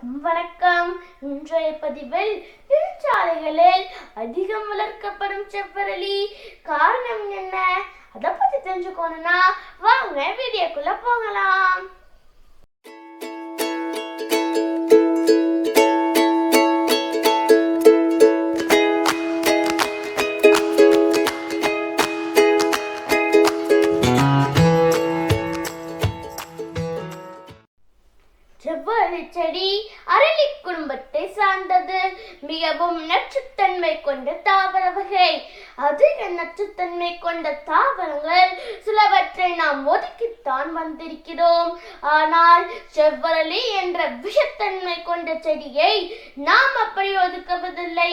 அனைவருக்கும் வணக்கம். இன்றைய பதிவில் நெடுஞ்சாலைகளில் அதிகம் வளர்க்கப்படும் செவ்வரளி காரணம் என்ன, அதை பத்தி தெரிஞ்சுக்கணும்னா வாங்க வீடியோக்குள்ள போகலாம். செவ்வரளி செடி அரளி குடும்பத்தை சார்ந்தது. மிகவும் நச்சுத்தன்மை கொண்ட தாவர வகை. அதிக நச்சுத்தன்மை கொண்ட தாவரங்கள் சிலவற்றை நாம் ஒதுக்கித்தான் வந்திருக்கிறோம். ஆனால் செவ்வரளி என்ற விஷத்தன்மை கொண்ட செடியை நாம் அப்படி ஒதுக்குவதில்லை.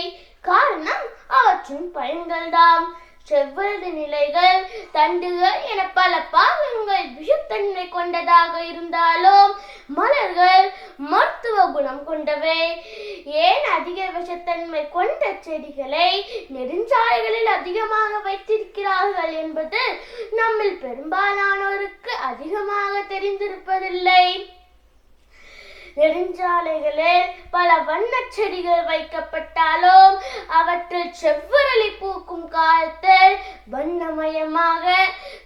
காரணம் அவற்றின் பயன்கள்தான். செவ்வரளி நிலைகள், தண்டுகள் என பல பாகங்கள் விஷத்தன்மை கொண்டதாக இருந்தாலும் மலர்கள் மருத்துவ குணம் கொண்டவை. ஏன் அதிக விஷத்தன்மை கொண்ட செடிகளை நெடுஞ்சாலைகளில் அதிகமாக வைத்திருக்கிறார்கள் என்பது நம்மில் பெரும்பாலானோருக்கு அதிகமாக தெரிந்திருப்பதில்லை. நெடுஞ்சாலைகளில் பல வண்ண செடிகள் வைக்கப்பட்டாலும் அவற்றில் செவ்வரளி பூக்கும் காலத்தில் வண்ணமயமாக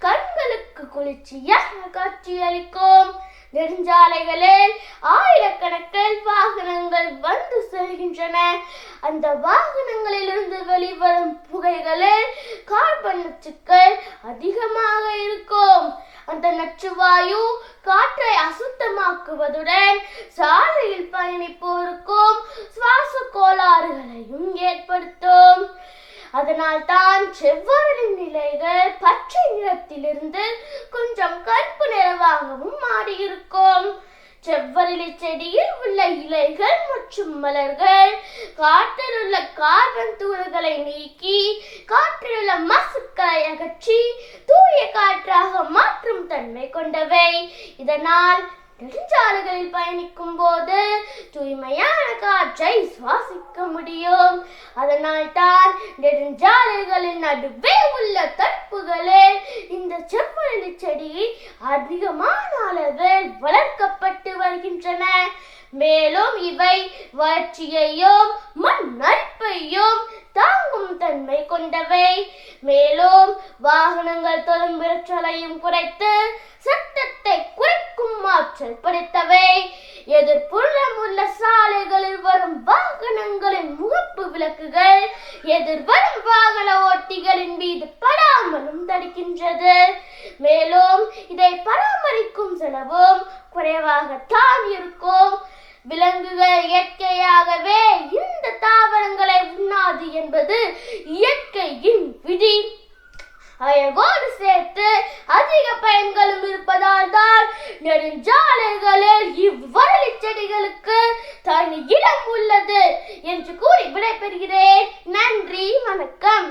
கண்களுக்கு குளிர்ச்சியாக காட்சியளிக்கும். நெடுஞ்சாலைகளில் ஆயிரக்கணக்கில் வாகனங்கள் வந்து செல்கின்றன. அந்த வாகனங்களில் இருந்து வெளிவரும் புகைகளில் கார்பன் நச்சுக்கள் அதிகமாக இருக்கும். அந்த நச்சுவாயு காற்றை அசுத்தமாக்குவதுடன் சாலையில் பயணிப்போருக்கும் சுவாச கோளாறுகளையும் ஏற்படுத்தும். அதனால் தான் செவ்வரளி நிலைகள் பச்சை நிறத்திலிருந்து கொஞ்சம் கருப்பு நிறமாகவும் மாறியிருக்கும். செவ்வரளி செடியில் உள்ள இலைகள் மற்றும் மலர்கள் காற்றில் உள்ள கார்பன் தூள்களை நீக்கி காற்றில் உள்ள மாசுக்களை அகற்றி தூய காற்றாக மாற்றும் தன்மை கொண்டவை. இதனால் நெடுஞ்சாலைகளில் பயணிக்கும் போது தூய்மையான காற்றை சுவாசிக்க முடியும். அதனால் தான் நெடுஞ்சாலைகளின் நடுவே உள்ள தடுப்புகளில் இந்த செவ்வரளி செடி அதிகமான அளவில் வளர்க்கப்பட்டு வருகின்றன. மேலும் இவை வறட்சியையும் மண் அரிப்பையும் தாங்கும் தன்மை கொண்டவை. மேலும் வாகனங்கள் தொடும் விரற்றலையும் குறைத்து சத்தத்தை குறைக்கும் ஆற்றல் படைத்தவை. எதிர்ப்புறம் உள்ள சாலைகளில் வரும் வாகனங்களின் முகப்பு விளக்குகள் எதிர்வரும் வாகன ஓட்டிகளின் மீது படாமலும் தடுக்கின்றது. மேலும் இதை பராமரிக்கும் செலவும் குறைவாகத்தான் இருக்கும். விலங்குகள் இயற்கையாகவே இந்த தாவரங்களை உண்ணாது என்பது இயற்கையின் விதி. அழகோடு சேர்த்து அதிக பயன்களும் இருப்பதால் தான் நெடுஞ்சாலைகளில் இவ்வரளி செடிகளுக்கு தனி இடம் உள்ளது என்று கூறி விடைபெறுகிறேன். நன்றி, வணக்கம்.